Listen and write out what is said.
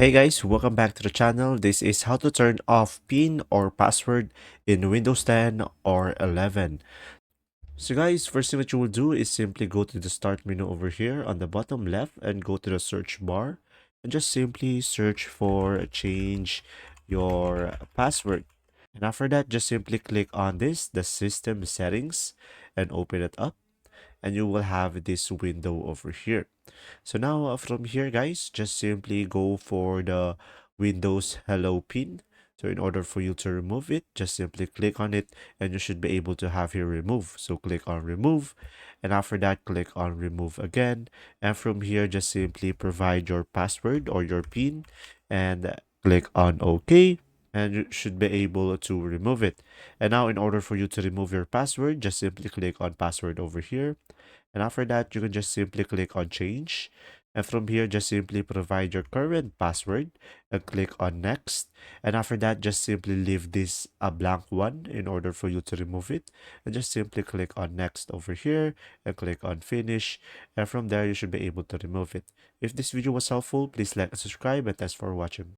Hey guys, welcome back to the channel. This is how to turn off PIN or password in Windows 10 or 11. So guys, first thing that you will do is simply go to the start menu over here on the bottom left and go to the search bar and just simply search for change your password. And after that, just simply click on the system settings, and open it up, and you will have this window over here. So now from here, guys, just simply go for the Windows Hello pin. So in order for you to remove it, just simply click on it and you should be able to have here remove. So click on remove, and after that, click on remove again. And from here, just simply provide your password or your pin and click on OK. And you should be able to remove it. And now in order for you to remove your password, just simply click on password over here, and after that, you can just simply click on change. And from here, just simply provide your current password and click on next. And after that, just simply leave this a blank one in order for you to remove it. And just simply click on next over here and click on finish. And from there, you should be able to remove it. If this video was helpful, please like and subscribe, and thanks for watching.